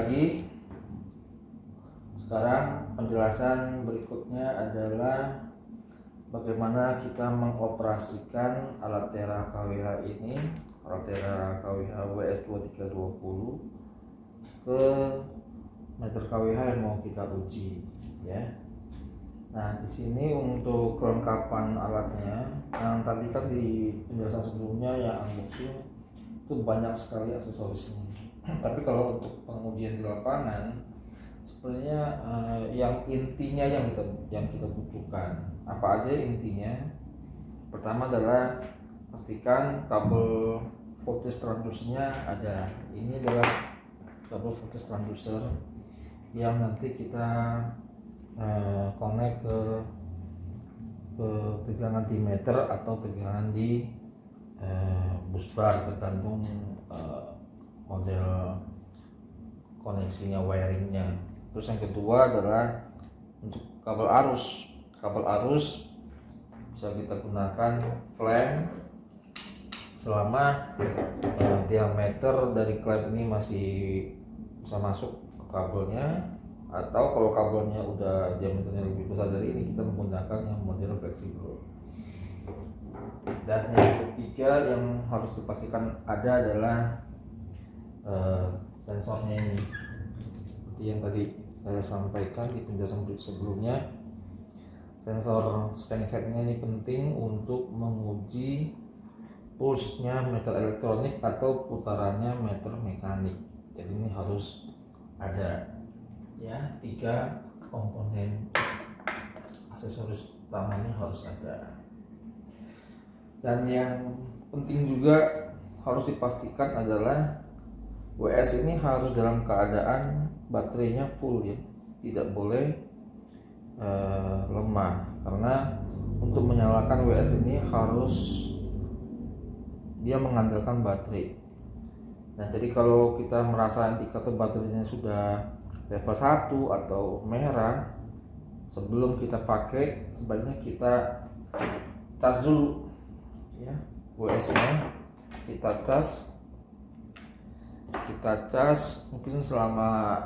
lagi. Sekarang penjelasan berikutnya adalah bagaimana kita mengoperasikan alat Tera KWH ini, alat Tera KWH WS2320 ke meter KWH yang mau kita uji, ya. Nah, di sini untuk kelengkapan alatnya, yang tadi kan di penjelasan sebelumnya yang unboxing itu banyak sekali aksesorisnya. Tapi kalau untuk pengujian di lapangan, sebenarnya yang intinya yang kita butuhkan. Apa aja intinya? Pertama adalah pastikan kabel voltage transducernya ada. Ini adalah kabel voltage transducer yang nanti kita connect ke tegangan di meter atau tegangan di busbar, tergantung model koneksinya, wiringnya. Terus yang kedua adalah untuk kabel arus. Kabel arus bisa kita gunakan klem selama diameter dari klem ini masih bisa masuk ke kabelnya, atau kalau kabelnya udah diameternya lebih besar dari ini, kita menggunakan yang model fleksibel. Dan yang ketiga yang harus dipastikan ada adalah sensornya ini. Seperti yang tadi saya sampaikan di penjelasan sebelumnya, sensor scanning head-nya ini penting untuk menguji pulsnya meter elektronik atau putarannya meter mekanik. Jadi ini harus ada, ya, 3 komponen aksesoris utamanya harus ada. Dan yang penting juga harus dipastikan adalah WS ini harus dalam keadaan baterainya full, ya, tidak boleh lemah, karena untuk menyalakan WS ini harus dia mengandalkan baterai. Nah, jadi kalau kita merasa indikator baterainya sudah level 1 atau merah, sebelum kita pakai sebaiknya kita cas dulu, ya, WS nya kita cas mungkin selama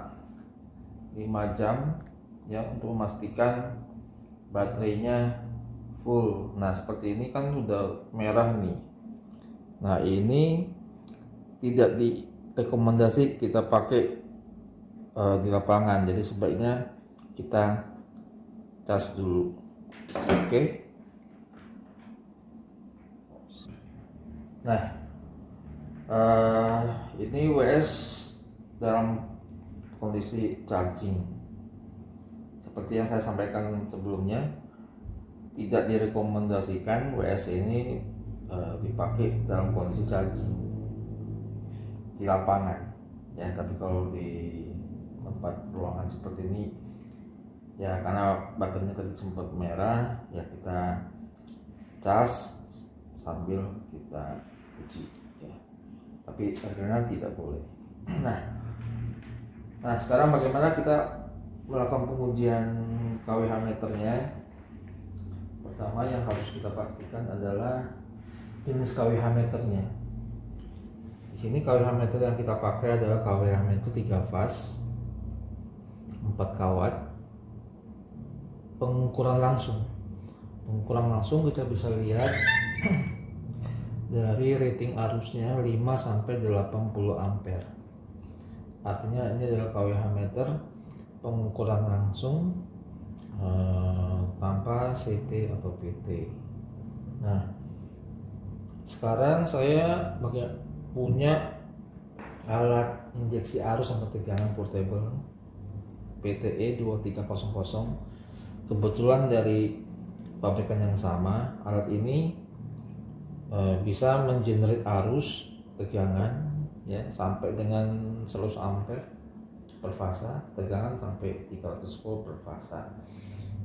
5 jam, ya, untuk memastikan baterainya full. Nah, seperti ini kan udah merah nih. Nah, ini tidak direkomendasi kita pakai di lapangan, jadi sebaiknya kita cas dulu. Oke. Nah, ini WS dalam kondisi charging. Seperti yang saya sampaikan sebelumnya, tidak direkomendasikan WS ini dipakai dalam kondisi charging di lapangan, ya. Tapi kalau di tempat ruangan seperti ini, ya, karena baterainya tadi sempat merah, ya, kita cas sambil kita uji, ya. Tapi akhirnya tidak boleh. Nah, sekarang bagaimana kita melakukan pengujian KWH meternya? Pertama yang harus kita pastikan adalah jenis KWH meternya. Di sini KWH meter yang kita pakai adalah KWH meter 3 fase 4 kawat. Pengukuran langsung kita bisa lihat dari rating arusnya 5 sampai 80 ampere. Artinya ini adalah KWH meter pengukuran langsung tanpa CT atau PT. Nah, sekarang saya punya alat injeksi arus sama tegangan portable PTE 2300. Kebetulan dari pabrikan yang sama. Alat ini bisa mengenerate arus tegangan, ya, sampai dengan 100 ampere per fasa, tegangan sampai 300 volt per fasa.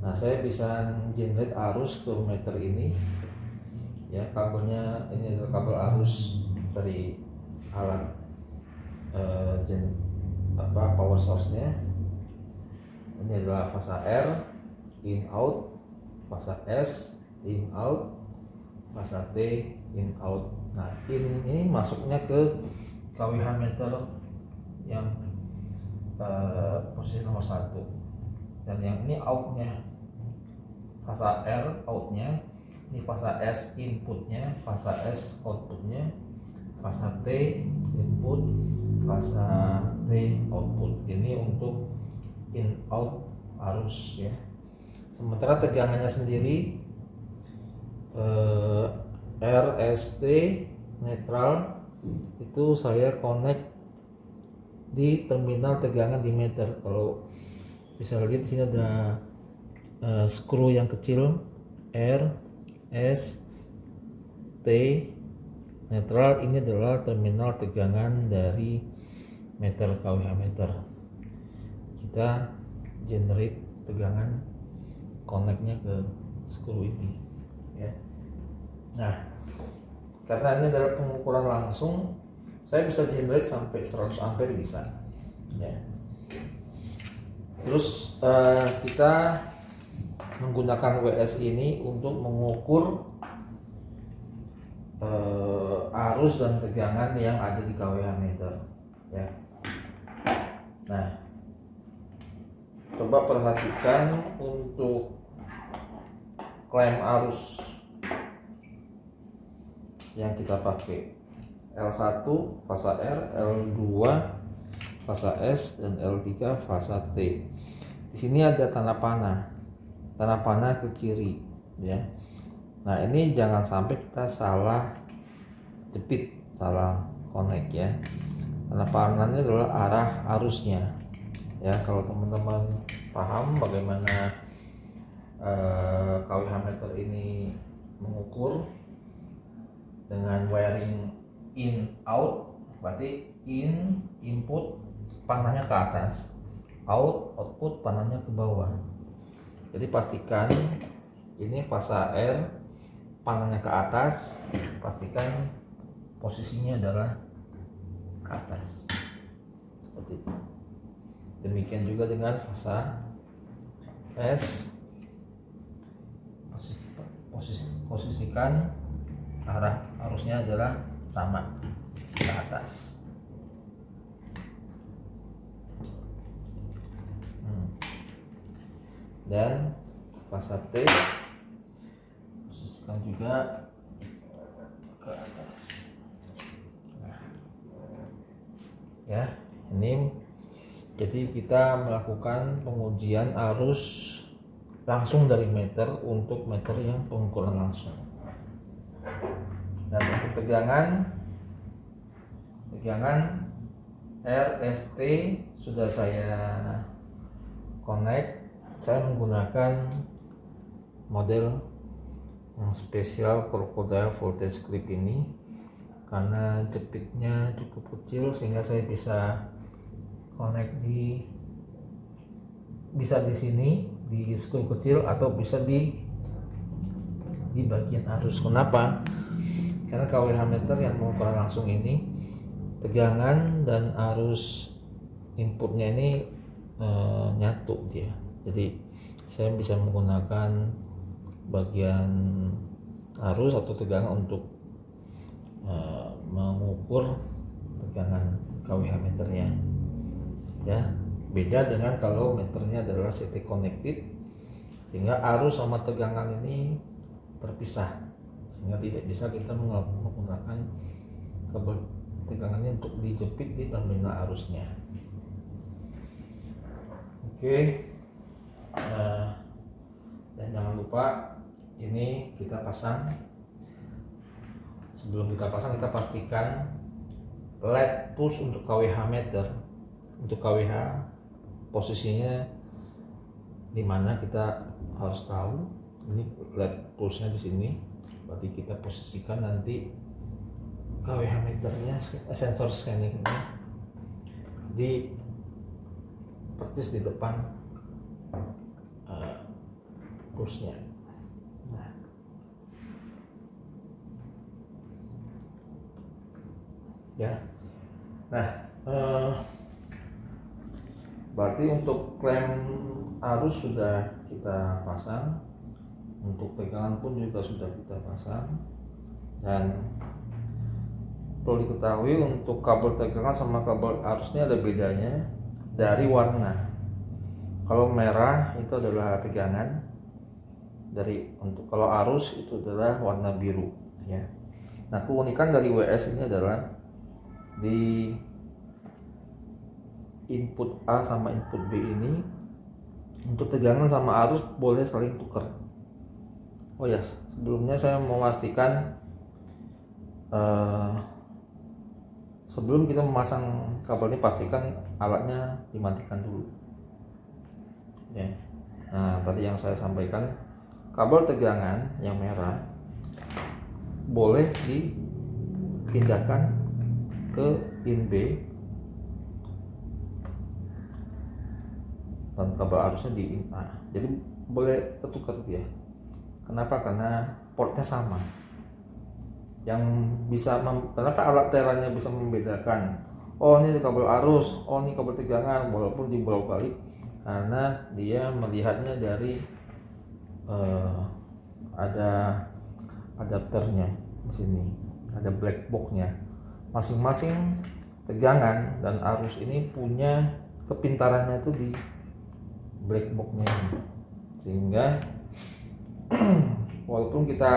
Nah, saya bisa generate arus ke meter ini, ya. Kabelnya ini adalah kabel arus dari alat power source-nya. Ini adalah fasa R, in out, fasa S, in out, fasa T, in out. Nah, ini masuknya ke KWH meter yang posisi nomor 1, dan yang ini outnya, fasa R outnya, ini fasa S inputnya, fasa S outputnya, fasa T input, fasa T output. Ini untuk in out arus ya. Sementara tegangannya sendiri RST netral itu saya connect di terminal tegangan di meter. Kalau bisa lihat di sini ada screw yang kecil R, S, T, netral. Ini adalah terminal tegangan dari meter kWh meter. Kita generate tegangan, connectnya ke screw ini ya. Nah, karena ini adalah pengukuran langsung, saya bisa generate sampai 100 ampere bisa ya. Terus kita menggunakan WS ini untuk mengukur arus dan tegangan yang ada di kWh meter ya. Nah, coba perhatikan untuk klaim arus yang kita pakai, L1 fasa R, L2 fasa S, dan L3 fasa T. Di sini ada tanda panah ke kiri ya. Nah, ini jangan sampai kita salah jepit, salah connect ya. Tanda panahnya adalah arah arusnya ya. Kalau teman-teman paham bagaimana kWh meter ini mengukur dengan wiring in out, berarti in input panahnya ke atas, out output panahnya ke bawah. Jadi pastikan ini fasa R panahnya ke atas, pastikan posisinya adalah ke atas seperti itu. Demikian juga dengan fasa S, posisikan arah arusnya adalah sama ke atas. Dan fasa T posisikan juga ke atas. Nah, ya, ini jadi kita melakukan pengujian arus langsung dari meter untuk meter yang pengukuran langsung. Dan untuk tegangan RST sudah saya connect. Saya menggunakan model yang spesial crocodile voltage clip ini karena jepitnya cukup kecil sehingga saya bisa connect bisa di sini di screw kecil atau bisa di bagian arus. Kenapa? Karena kWh meter yang pengukuran langsung ini tegangan dan arus inputnya ini nyatu dia. Jadi saya bisa menggunakan bagian arus atau tegangan untuk mengukur tegangan kWh meternya ya. Beda dengan kalau meternya adalah CT connected, sehingga arus sama tegangan ini terpisah, sehingga tidak bisa kita menggunakan kabel tegangannya untuk dijepit di terminal arusnya. Oke. Dan jangan lupa ini kita pasang. Sebelum kita pasang, kita pastikan LED push untuk kWh meter, untuk kWh posisinya di mana kita harus tahu. Ini LED pushnya di sini, berarti kita posisikan nanti kWh meternya, sensor scanningnya di persis di depan pushnya. Berarti untuk klem arus sudah kita pasang, untuk tegangan pun juga sudah kita pasang, dan perlu diketahui untuk kabel tegangan sama kabel arusnya ada bedanya. dari warna. Kalau merah itu adalah tegangan, untuk kalau arus itu adalah warna biru ya. Nah, keunikan dari WS ini adalah di input A sama input B ini untuk tegangan sama arus boleh saling tukar. Oh ya, sebelumnya saya memastikan sebelum kita memasang kabel ini pastikan alatnya dimatikan dulu ya. Nah, tadi yang saya sampaikan, kabel tegangan yang merah boleh dipindahkan ke in B dan kabel arusnya di in A, jadi boleh tertukar dia. Kenapa? Karena portnya sama. Yang bisa kenapa alat teranya bisa membedakan, oh ini kabel arus, oh ini kabel tegangan, walaupun dibolak-balik, karena dia melihatnya dari ada adapternya di sini, ada black boxnya. Masing-masing tegangan dan arus ini punya kepintarannya itu di black boxnya ini, sehingga walaupun kita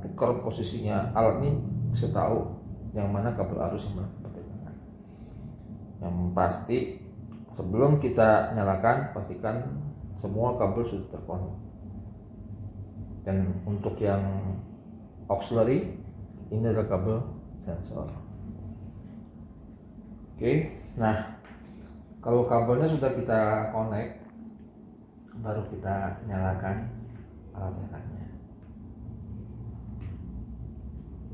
tukar posisinya, alat ini bisa tahu yang mana kabel arus yang mana kabel tegangan. Yang pasti sebelum kita nyalakan, pastikan semua kabel sudah terkonek. Dan untuk yang auxiliary, ini adalah kabel sensor. Oke, nah kalau kabelnya sudah kita connect, baru kita nyalakan alat teranya.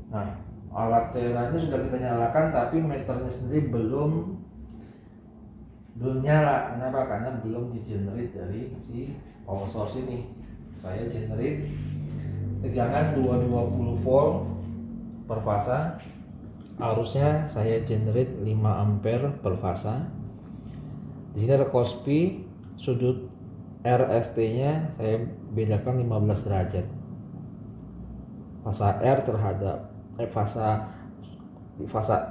Nah, alat teranya sudah kita nyalakan, tapi meternya sendiri belum nyala. Kenapa? Karena belum di-generate dari si power source ini. Saya generate tegangan 220 volt per fasa, arusnya saya generate 5 ampere per fasa. Di sini ada cospi, sudut RST-nya saya bedakan 15 derajat. Fasa R terhadap fasa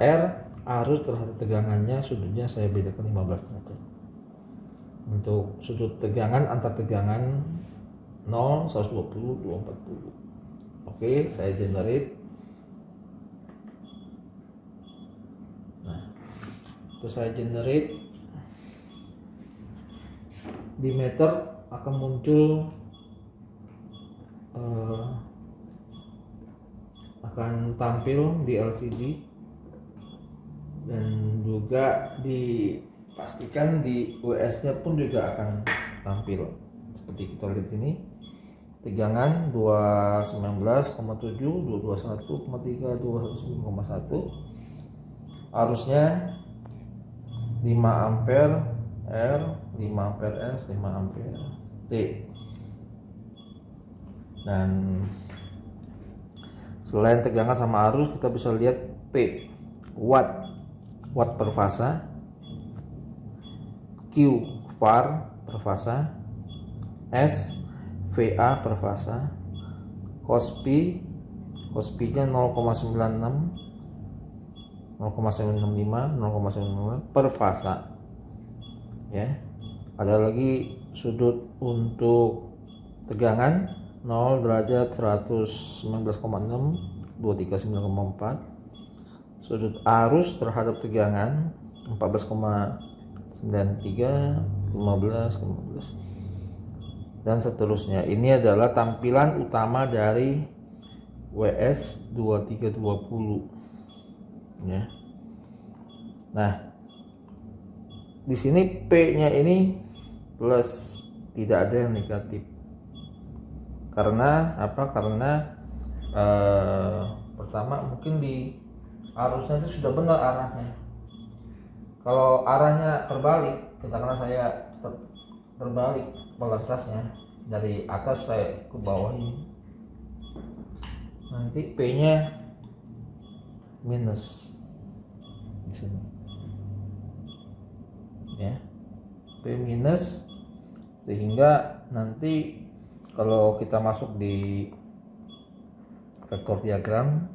R, arus terhadap tegangannya, sudutnya saya bedakan 15 derajat. Untuk sudut tegangan antar tegangan 0, 120, 240. Oke, saya generate. Nah, itu saya generate. Di meter akan muncul akan tampil di LCD, dan juga dipastikan di WS-nya pun juga akan tampil seperti kita lihat ini. Tegangan 219,7, 221,3, 209,1. Arusnya 5 ampere R, 5 ampere S, 5 ampere T. Dan selain tegangan sama arus, kita bisa lihat P, watt per fasa, Q, var per fasa, S, VA per fasa, cospi-nya 0,96, 0,965, 0,965 per fasa ya. Ada lagi sudut untuk tegangan 0 derajat 119,6, 239,4. Sudut arus terhadap tegangan 14,93, 15,15 dan seterusnya. Ini adalah tampilan utama dari WS2320 ya. Nah, di sini P-nya ini plus, tidak ada yang negatif. Karena apa? Karena pertama mungkin di arusnya itu sudah benar arahnya. Kalau arahnya terbalik, katakanlah saya terbalik polaristasnya dari atas saya ke bawah ini, nanti P-nya minus di sini ya, P minus, sehingga nanti kalau kita masuk di vektor diagram,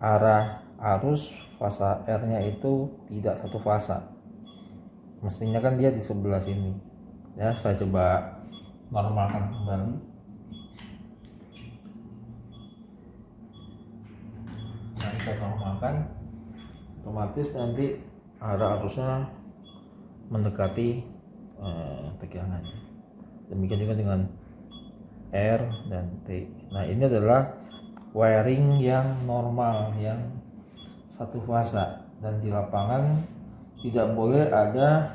arah arus fasa R-nya itu tidak satu fasa, mestinya kan dia di sebelah sini ya. Saya coba normalkan kembali. Nah, saya normalkan, otomatis nanti arusnya mendekati tegangan. Demikian juga dengan R dan T. Nah, ini adalah wiring yang normal, yang satu fasa, dan di lapangan tidak boleh ada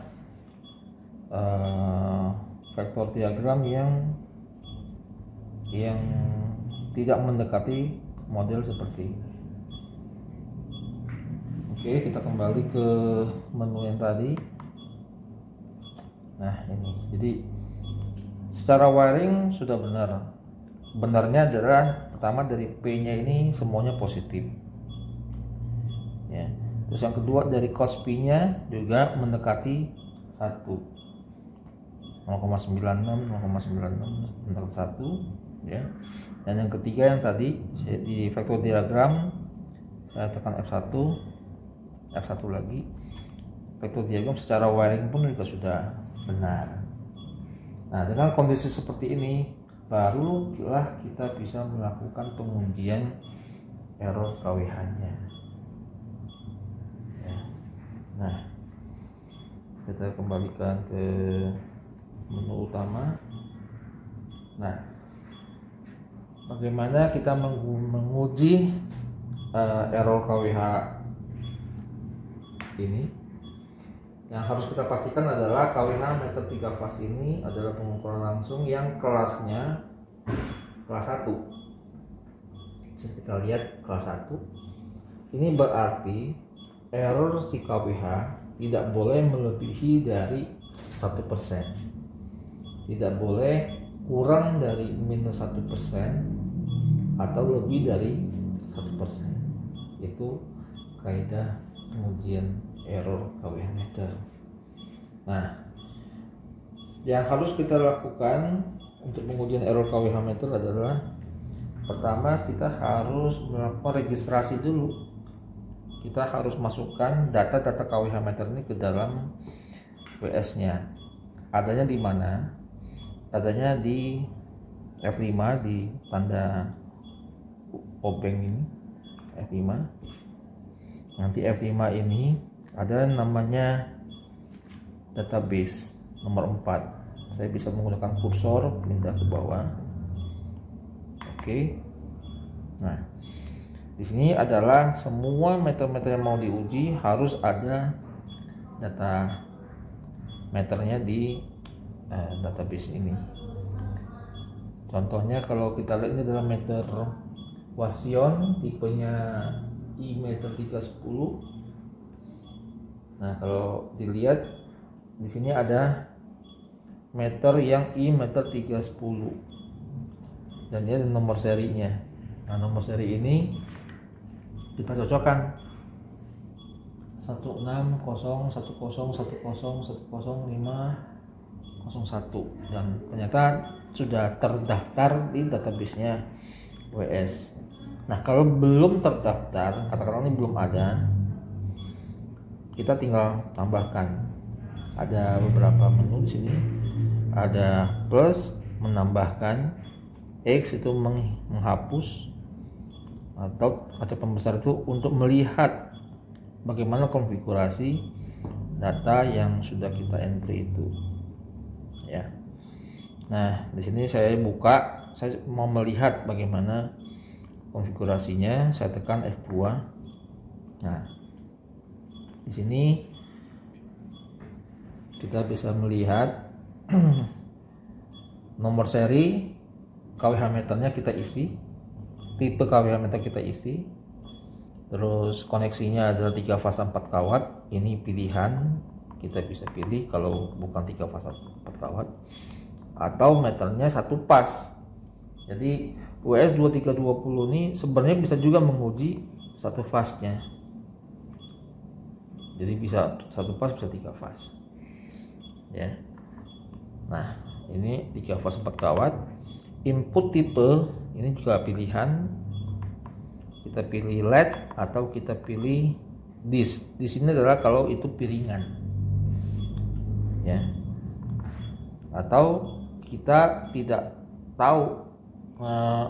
vektor diagram yang tidak mendekati model seperti ini. Oke, kita kembali ke menu yang tadi. Nah, ini jadi secara wiring sudah benar. Benarnya adalah pertama dari P-nya ini semuanya positif ya. Terus yang kedua dari cos P-nya juga mendekati 1, 0,96 mendekati 1 ya. Dan yang ketiga yang tadi di vektor diagram saya tekan F1 lagi, vektor diagram secara wiring pun juga sudah benar. Nah, dengan kondisi seperti ini barulah kita bisa melakukan pengujian error KWH-nya ya. Nah, kita kembalikan ke menu utama. Nah, bagaimana kita menguji error KWH ini? Yang harus kita pastikan adalah KWH meter 3 fase ini adalah pengukuran langsung yang kelasnya kelas 1. Bisa kita lihat kelas 1. Ini berarti error si KWH tidak boleh melebihi dari 1%. Tidak boleh kurang dari minus 1% atau lebih dari 1%. Itu kaidah pengujian error KWH meter. Nah, yang harus kita lakukan untuk pengujian error KWH meter adalah pertama kita harus melakukan registrasi dulu. Kita harus masukkan data-data KWH meter ini ke dalam WS-nya. Adanya di mana? Adanya di F5, di tanda obeng ini, F5. Nanti F5 ini ada namanya database nomor 4. Saya bisa menggunakan kursor pindah ke bawah. Oke. Nah, di sini adalah semua meter-meter yang mau diuji harus ada data meternya di database ini. Contohnya kalau kita lihat ini adalah meter Wasion tipenya I meter 310. Nah, kalau dilihat di sini ada meter yang I meter 310 dan ini ada nomor serinya. Nah, nomor seri ini kita cocokkan 1601010100501 dan ternyata sudah terdaftar di database-nya WS. Nah, kalau belum terdaftar, katakanlah ini belum ada, kita tinggal tambahkan. Ada beberapa menu di sini. Ada plus menambahkan, X itu menghapus, atau kaca pembesar itu untuk melihat bagaimana konfigurasi data yang sudah kita entry itu. Ya. Nah, di sini saya buka, saya mau melihat bagaimana konfigurasinya. Saya tekan F2. Nah, di sini kita bisa melihat nomor seri KWH meternya kita isi, tipe KWH meter kita isi, terus koneksinya adalah 3 fasa 4 kawat. Ini pilihan, kita bisa pilih kalau bukan 3 fasa 4 kawat atau meternya satu pas. Jadi WS 2320 ini sebenarnya bisa juga menguji satu fasnya. Jadi bisa satu pas, bisa 3 fas. Ya. Nah, ini 3 fas 4 kawat. Input tipe ini juga pilihan. Kita pilih LED atau kita pilih disk. Di sini adalah kalau itu piringan. ya. Atau kita tidak tahu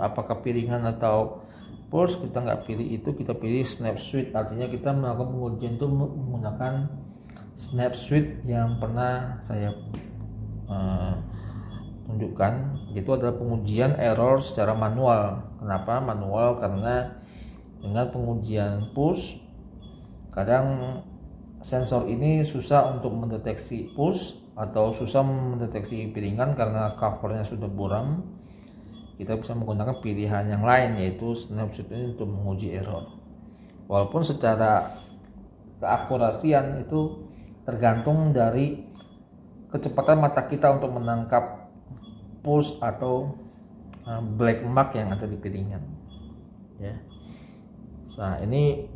apakah piringan atau pulse, kita nggak pilih itu, kita pilih snap switch. Artinya kita melakukan pengujian itu menggunakan snap switch yang pernah saya tunjukkan. Itu adalah pengujian error secara manual. Kenapa manual? Karena dengan pengujian pulse kadang sensor ini susah untuk mendeteksi pulse atau susah mendeteksi piringan karena covernya sudah buram. Kita bisa menggunakan pilihan yang lain, yaitu snap switch ini untuk menguji error. Walaupun secara keakurasian itu tergantung dari kecepatan mata kita untuk menangkap pulse atau black mark yang ada di piringan, ya. Nah, ini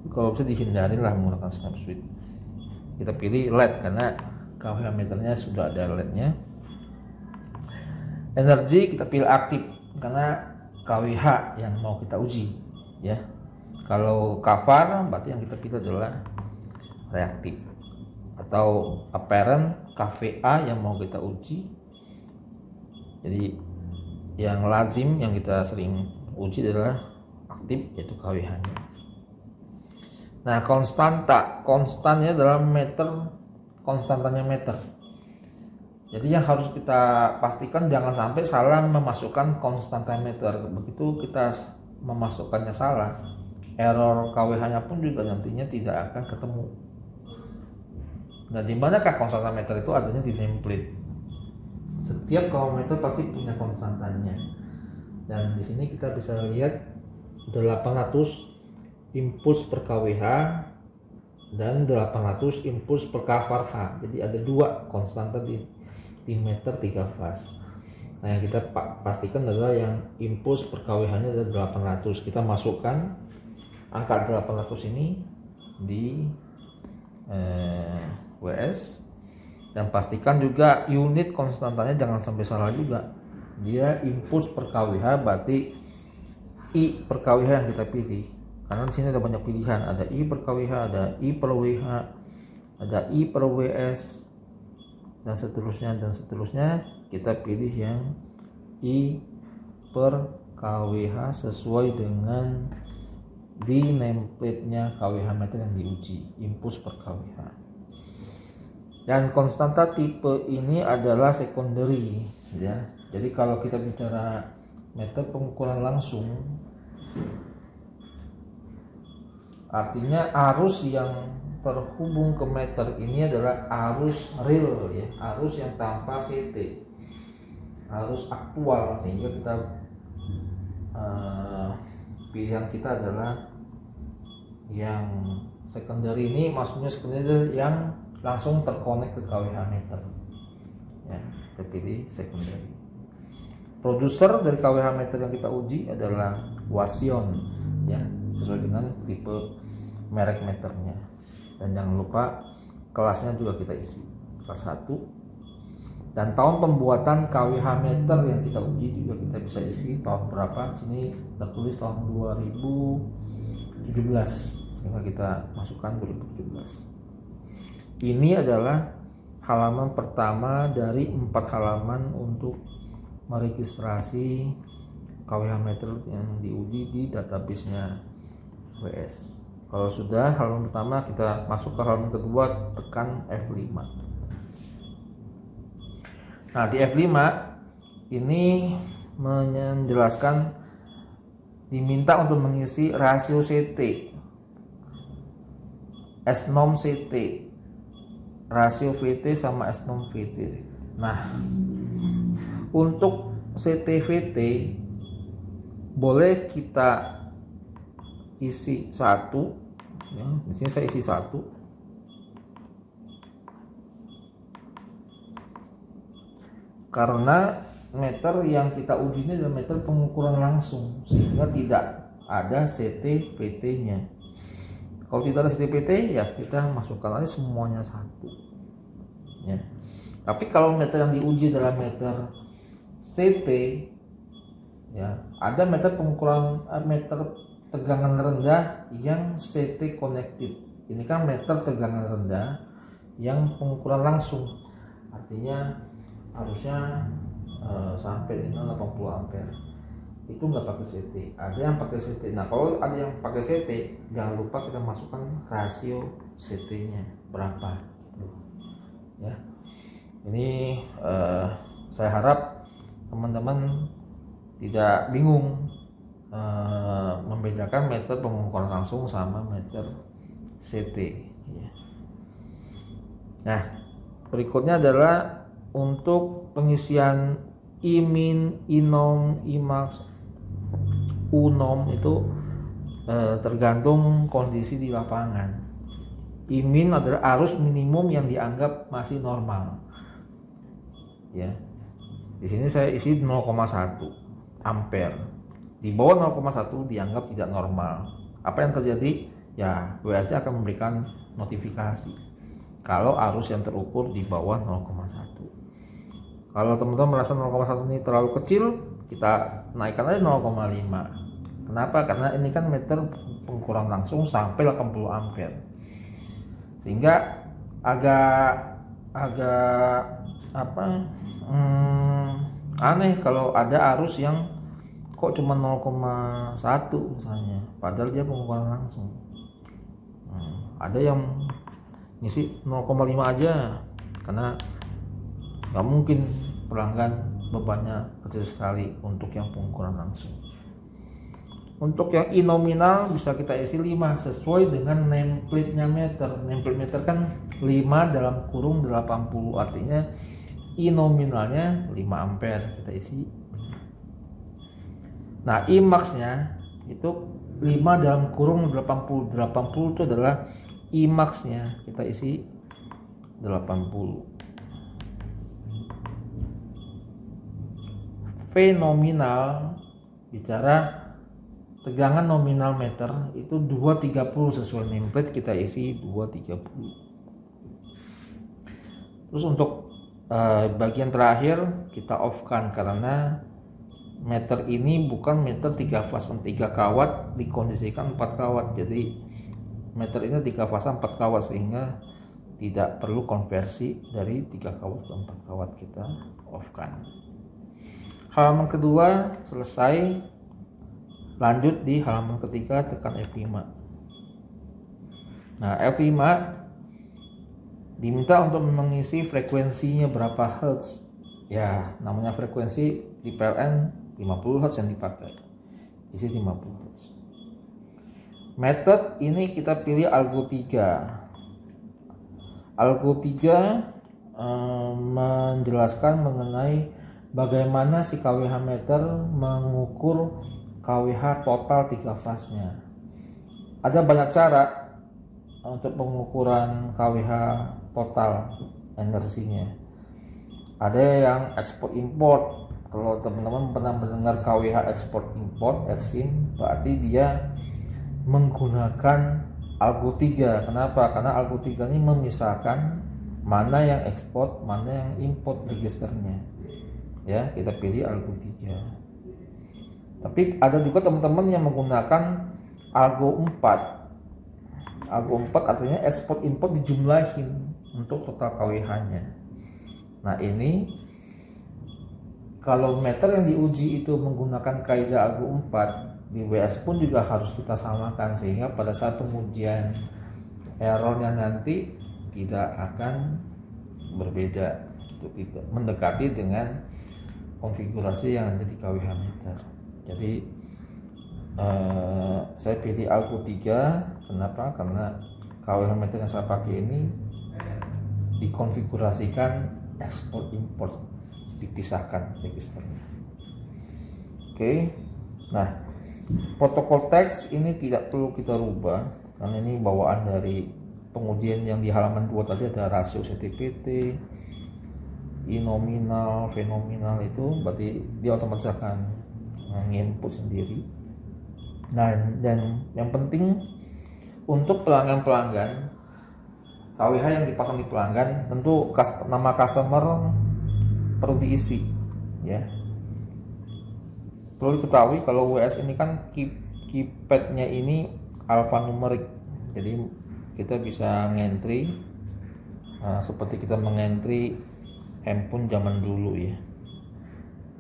kalau bisa dihindari lah menggunakan snap switch. Kita pilih LED karena KWH meternya sudah ada LED-nya. Energi kita pilih aktif karena KWH yang mau kita uji, ya. Kalau kafar berarti yang kita pilih adalah reaktif. Atau apparent KVA yang mau kita uji. Jadi yang lazim yang kita sering uji adalah aktif, yaitu KWH-nya. Nah, konstannya adalah meter, konstantanya meter. Jadi yang harus kita pastikan jangan sampai salah memasukkan konstanta meter. Begitu kita memasukkannya salah, error KWH-nya pun juga nantinya tidak akan ketemu. Nah, di manakah konstanta meter itu? Adanya di nameplate. Setiap kawometer pasti punya konstantanya. Dan di sini kita bisa lihat 800 impuls per kWh dan 800 impuls per kvar H. Jadi ada dua konstanta di meter 3 fase. Nah, yang kita pastikan adalah yang impuls per kWh-nya adalah 800. Kita masukkan angka 800 ini di WS dan pastikan juga unit konstantanya jangan sampai salah juga. Dia impuls per kWh, berarti I per kWh yang kita pilih. Karena di sini ada banyak pilihan, ada I per kWh, ada I per WH, ada I per WS, dan seterusnya. Kita pilih yang I per kWh sesuai dengan di nameplate-nya kWh meter yang diuji, impuls per kWh. Dan konstanta tipe ini adalah secondary, ya. Jadi kalau kita bicara meter pengukuran langsung, artinya arus yang terhubung ke meter ini adalah arus real, ya, arus yang tanpa CT, arus aktual, sehingga kita pilihan kita adalah yang secondary. Ini maksudnya secondary yang langsung terkonek ke kWh meter, ya, kita pilih secondary. Produser dari kWh meter yang kita uji adalah Wasion, ya, sesuai dengan tipe merek meternya. Dan jangan lupa kelasnya juga kita isi, kelas 1. Dan tahun pembuatan KWH meter yang kita uji juga kita bisa isi tahun berapa. Sini tertulis tahun 2017, sehingga kita masukkan 2017. Ini adalah halaman pertama dari 4 halaman untuk meregistrasi KWH meter yang diuji di database-nya WS. Kalau sudah halaman pertama, kita masuk ke halaman kedua, tekan F5. Nah, di F5 ini menjelaskan diminta untuk mengisi rasio CT, S-norm CT, rasio VT sama S-norm VT. Nah, untuk CT-VT boleh kita isi 1, ya, di sini saya isi 1. Karena meter yang kita uji ini adalah meter pengukuran langsung, sehingga tidak ada CT-VT-nya. Kalau tidak ada CT-VT, ya kita masukkan aja semuanya 1, ya. Tapi kalau meter yang diuji adalah meter CT, ya, ada meter pengukuran meter tegangan rendah yang CT connected. Ini kan meter tegangan rendah yang pengukuran langsung, artinya harusnya sampai dengan 80 ampere. Itu nggak pakai CT, ada yang pakai CT. Nah kalau ada yang pakai CT, jangan lupa kita masukkan rasio CT-nya berapa ya. Ini saya harap teman-teman tidak bingung membedakan meter pengukuran langsung sama meter CT ya. Nah berikutnya adalah untuk pengisian IMIN, INOM, IMAX, UNOM itu tergantung kondisi di lapangan. IMIN adalah arus minimum yang dianggap masih normal. Ya. Di sini saya isi 0,1 ampere. Di bawah 0,1 dianggap tidak normal. Apa yang terjadi? Ya, WSC akan memberikan notifikasi kalau arus yang terukur di bawah 0,1. Kalau teman-teman merasa 0,1 ini terlalu kecil, kita naikkan aja 0,5. Kenapa? Karena ini kan meter pengukuran langsung sampai 80 ampere. Sehingga agak aneh kalau ada arus yang kok cuma 0,1 misalnya, padahal dia pengukuran langsung. Ada yang ngisi 0,5 aja, karena nggak mungkin pelanggan bebannya kecil sekali untuk yang pengukuran langsung. Untuk yang inominal bisa kita isi 5 sesuai dengan nameplate-nya meter. Nameplate meter kan 5 dalam kurung 80, artinya inominalnya 5 ampere, kita isi. Nah IMAX-nya itu 5 dalam kurung 80. 80 itu adalah IMAX-nya, kita isi 80. V nominal bicara tegangan nominal meter itu 230 sesuai nameplate, kita isi 230. Terus untuk bagian terakhir kita off-kan karena meter ini bukan meter 3 fasa 3 kawat dikondisikan 4 kawat. Jadi meter ini 3 fasa 4 kawat sehingga tidak perlu konversi dari 3 kawat ke 4 kawat, kita off-kan. Halaman kedua selesai. Lanjut di halaman ketiga, tekan F5. Nah F5 diminta untuk mengisi frekuensinya berapa Hz. Ya namanya frekuensi di PLN 50 Hz yang dipakai, isi 50 Hz. Method ini kita pilih Algo 3. Algo 3 menjelaskan mengenai bagaimana si kWh meter mengukur kWh total 3 fasnya. Ada banyak cara untuk pengukuran kWh total energinya. Ada yang ekspor import. Kalau teman-teman pernah mendengar kWh ekspor import, EXIM, berarti dia menggunakan Algo 3. Kenapa? Karena Algo 3 ini memisahkan mana yang ekspor, mana yang import registernya. Ya, kita pilih Algo 3. Tapi ada juga teman-teman yang menggunakan Algo 4. Algo 4 artinya ekspor import dijumlahin untuk total kWh-nya. Nah ini kalau meter yang diuji itu menggunakan kaidah Algo 4, di WS pun juga harus kita samakan sehingga pada saat pengujian errornya nanti tidak akan berbeda, itu tidak mendekati dengan konfigurasi yang ada di kWh meter. Jadi saya pilih Algo 3. Kenapa? Karena kWh meter yang saya pakai ini dikonfigurasikan ekspor import, dipisahkan registernya. Oke. Nah, protokol teks ini tidak perlu kita rubah karena ini bawaan dari pengujian yang di halaman 2 tadi. Ada rasio CTPT, I nominal, V nominal, itu berarti dia otomatis akan nginput sendiri. Nah, dan yang penting untuk pelanggan-pelanggan, kWh yang dipasang di pelanggan tentu nama customer perlu diisi ya. Perlu diketahui kalau WS ini kan keypadnya ini alfanumerik, jadi kita bisa ngentry seperti kita mengentry handphone zaman dulu ya,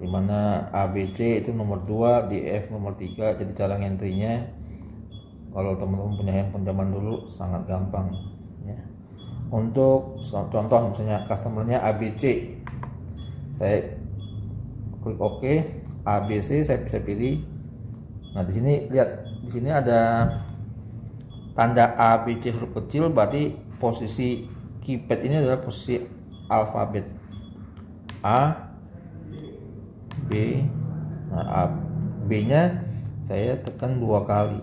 dimana ABC itu nomor 2, DF nomor 3. Jadi cara ngentrynya kalau teman-teman punya handphone zaman dulu sangat gampang ya. Untuk contoh misalnya customernya ABC, saya klik OK, ABC saya bisa pilih. Nah di sini lihat, di sini ada tanda ABC huruf kecil, berarti posisi keypad ini adalah posisi alfabet A, B. Nah, B-nya saya tekan 2 kali,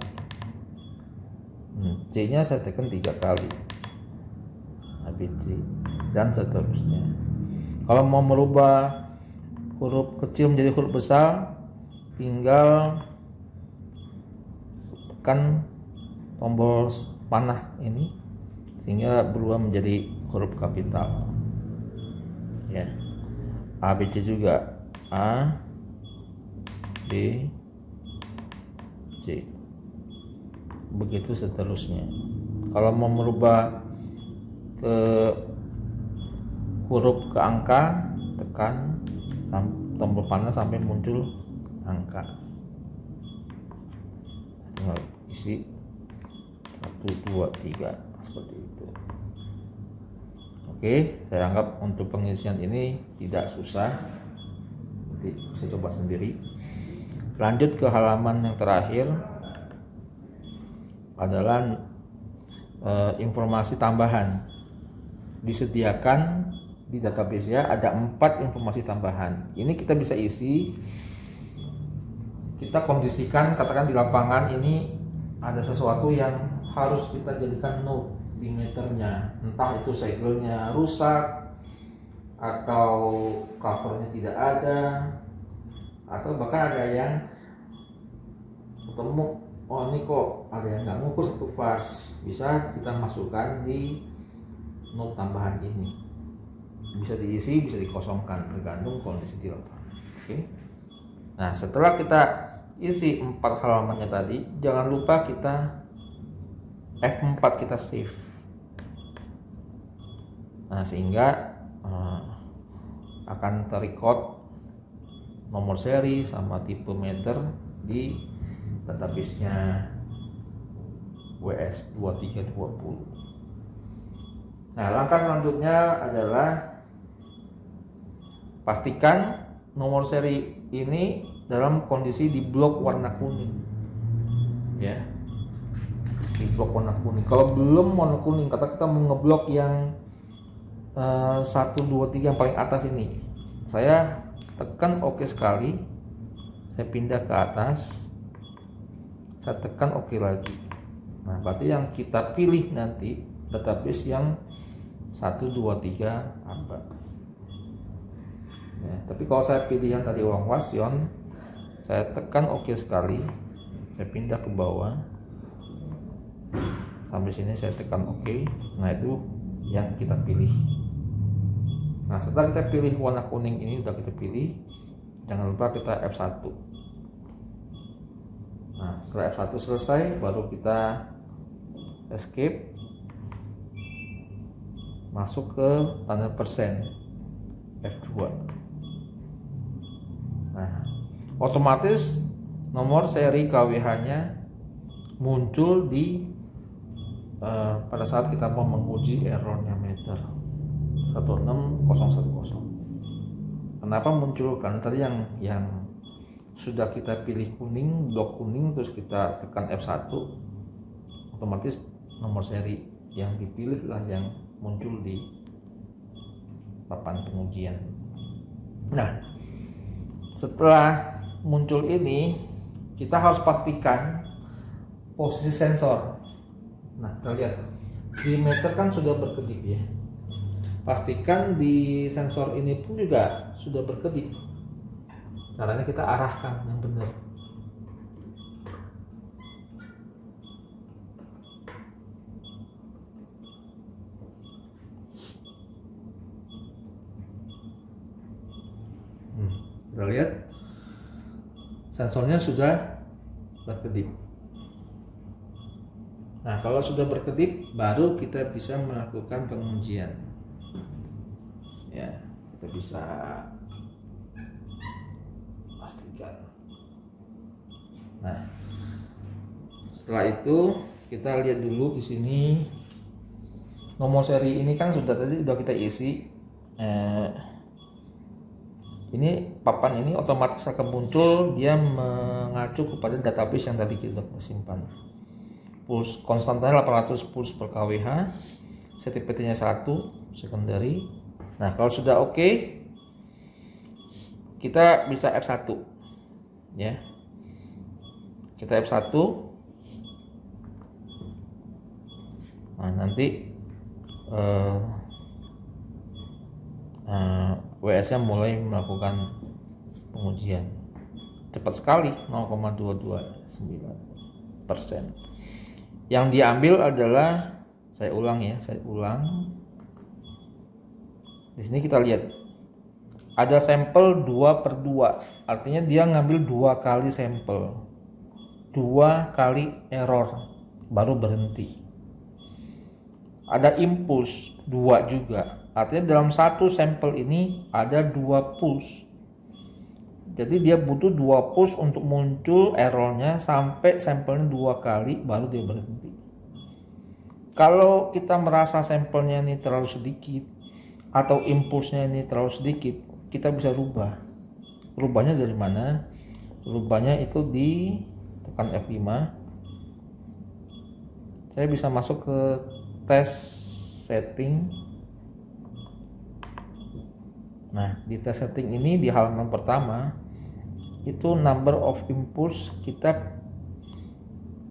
C-nya saya tekan 3 kali, ABC, dan seterusnya. Kalau mau merubah huruf kecil menjadi huruf besar, tinggal tekan tombol panah ini sehingga berubah menjadi huruf kapital ya. ABC juga A, B, C, begitu seterusnya. Kalau mau merubah ke huruf ke angka, tekan tombol panah sampai muncul angka, tinggal isi 1, 2, 3 seperti itu. Oke, saya anggap untuk pengisian ini tidak susah, nanti bisa coba sendiri. Lanjut ke halaman yang terakhir adalah informasi tambahan. Disediakan di database ya ada 4 informasi tambahan. Ini kita bisa isi, kita kondisikan, katakan di lapangan ini ada sesuatu yang harus kita jadikan note di meternya, entah itu segelnya rusak atau covernya tidak ada, atau bahkan ada yang ketemu, oh ini kok ada yang nggak ngukur satu fas, bisa kita masukkan di note tambahan ini, bisa diisi bisa dikosongkan tergantung kondisi di lapangan. Oke. Nah setelah kita isi 4 halamannya tadi, jangan lupa kita F4 kita save. Nah sehingga akan terrecord nomor seri sama tipe meter di database-nya WS2320. Nah langkah selanjutnya adalah pastikan nomor seri ini dalam kondisi di blok warna kuning ya, di blok warna kuning. Kalau belum warna kuning, kata kita mau ngeblok yang 1, 2, 3 yang paling atas ini, saya tekan OK sekali, saya pindah ke atas, saya tekan OK lagi. Nah berarti yang kita pilih nanti database yang 1, 2, 3 abad ya. Tapi kalau saya pilih yang tadi uang wasion, saya tekan OK sekali, saya pindah ke bawah sampai sini, saya tekan OK. Nah itu yang kita pilih. Nah setelah kita pilih warna kuning ini, udah kita pilih, jangan lupa kita F1. Nah setelah F1 selesai, baru kita escape, masuk ke tanda persen F2. Nah otomatis nomor seri KWH nya muncul di pada saat kita mau menguji errornya meter 16010. Kenapa muncul? Karena tadi yang sudah kita pilih kuning, blok kuning, terus kita tekan F1, otomatis nomor seri yang dipilih lah yang muncul di papan pengujian. Nah setelah muncul ini, kita harus pastikan posisi sensor. Nah kita lihat di meter kan sudah berkedip ya, pastikan di sensor ini pun juga sudah berkedip. Caranya kita arahkan yang benar. Kita lihat sensornya sudah berkedip. Nah kalau sudah berkedip, baru kita bisa melakukan pengujian. Ya, kita bisa pastikan. Nah, setelah itu kita lihat dulu di sini nomor seri ini kan tadi sudah kita isi. Ini papan ini otomatis akan muncul, dia mengacu kepada database yang tadi kita simpan. Puls konstantanya 800 puls per kWh, CTPT nya 1 secondary. Nah, kalau sudah oke, kita bisa F1 ya. Kita F1. Nah, nanti WS nya mulai melakukan pengujian. Cepat sekali, 0,229%. Yang diambil adalah, saya ulang. Di sini kita lihat ada sampel 2/2, artinya dia ngambil 2 kali sampel, 2 kali error baru berhenti. Ada impuls 2 juga, artinya dalam satu sampel ini ada 2 puls. Jadi dia butuh 2 puls untuk muncul errornya sampai sampelnya 2 kali baru dia berhenti. Kalau kita merasa sampelnya ini terlalu sedikit atau impulsnya ini terlalu sedikit, kita bisa rubah. Rubahnya dari mana? Rubahnya itu di tekan F5. Saya bisa masuk ke tes setting. Nah, di tes setting ini di halaman pertama itu number of impulse kita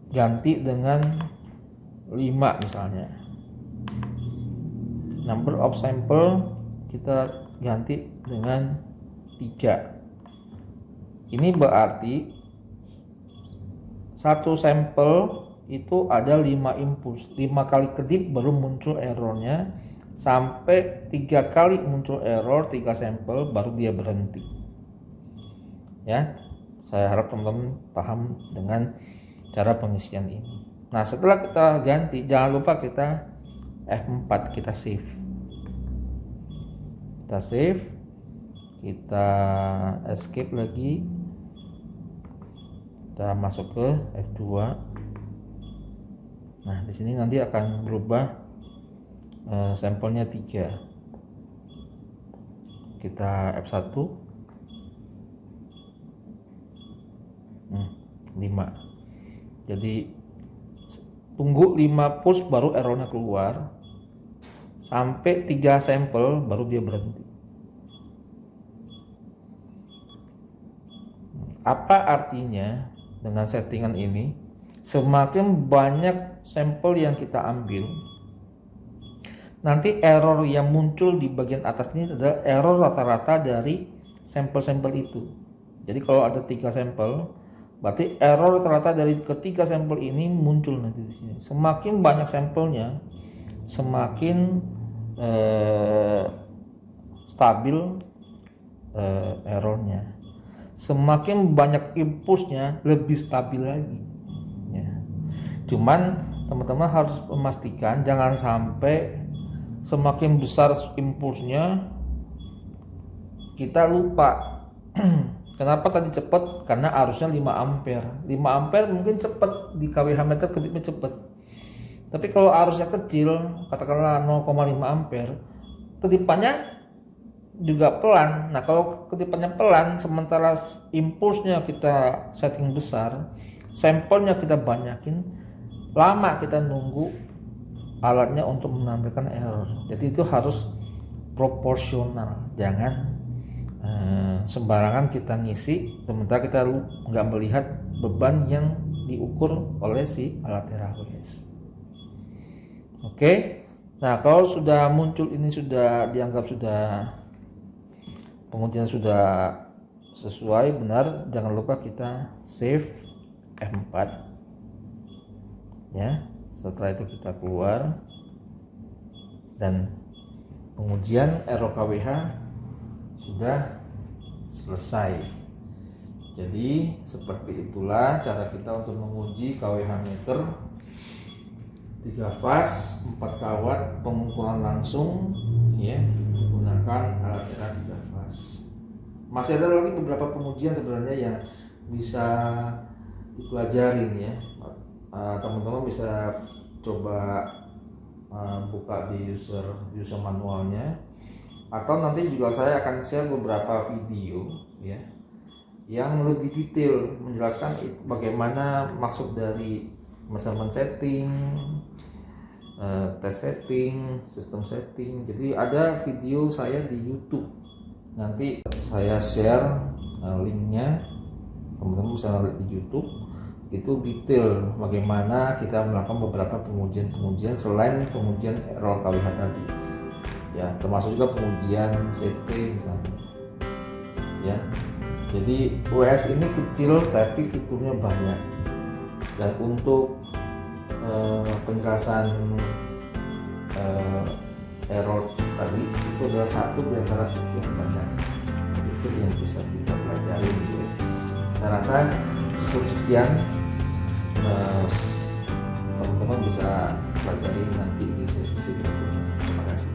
ganti dengan 5 misalnya. Number of sample kita ganti dengan 3. Ini berarti satu sampel itu ada 5 impuls. 5 kali kedip baru muncul errornya, sampai 3 kali muncul error 3 sampel baru dia berhenti. Ya, saya harap teman-teman paham dengan cara pengisian ini. Nah, setelah kita ganti, jangan lupa kita F4, kita save. Kita escape lagi. Kita masuk ke F2. Nah, di sini nanti akan berubah sampelnya 3. Kita F1. 5. Jadi tunggu 5 push baru errornya keluar, sampai 3 sampel baru dia berhenti. Apa artinya dengan settingan ini? Semakin banyak sampel yang kita ambil, nanti error yang muncul di bagian atas ini adalah error rata-rata dari sampel-sampel itu. Jadi kalau ada 3 sampel, berarti error rata-rata dari ketiga sampel ini muncul nanti di sini. Semakin banyak sampelnya, semakin stabil errornya. Semakin banyak impulsnya, lebih stabil lagi. Ya. Cuman teman-teman harus memastikan jangan sampai semakin besar impulsnya kita lupa. Kenapa tadi cepat? Karena arusnya 5 ampere. 5 ampere mungkin cepat di kWh meter kedipnya cepat. Tapi kalau arusnya kecil, katakanlah 0,5 ampere, kedipannya juga pelan. Nah, kalau kedipannya pelan, sementara impulsnya kita setting besar, sampelnya kita banyakin, lama kita nunggu alatnya untuk menampilkan error. Jadi itu harus proporsional, jangan sembarangan kita ngisi sementara kita nggak melihat beban yang diukur oleh si alat TeraWS. Oke, nah kalau sudah muncul ini, sudah dianggap sudah pengujian sudah sesuai benar, jangan lupa kita save F4 ya. Setelah itu kita keluar dan pengujian error kWh sudah selesai. Jadi seperti itulah cara kita untuk menguji kWh meter 3 fase 4 kW pengukuran langsung ya. menggunakan Altera 13. Masih ada lagi beberapa pengujian sebenarnya yang bisa dipelajarin ya. Teman-teman bisa coba buka di user manualnya, atau nanti juga saya akan share beberapa video ya yang lebih detail menjelaskan bagaimana maksud dari measurement setting, test setting, system setting. Jadi ada video saya di YouTube, nanti saya share linknya, teman-teman bisa lihat di YouTube. Itu detail bagaimana kita melakukan beberapa pengujian selain pengujian error KWH tadi ya, termasuk juga pengujian CT misalnya ya. Jadi WS ini kecil tapi fiturnya banyak, dan untuk penjelasan error tadi itu adalah satu di antara sekian banyak itu yang bisa kita pelajari gitu. Saya rasa cukup sekian, teman-teman bisa pelajari nanti di sesi berikutnya. Terima kasih.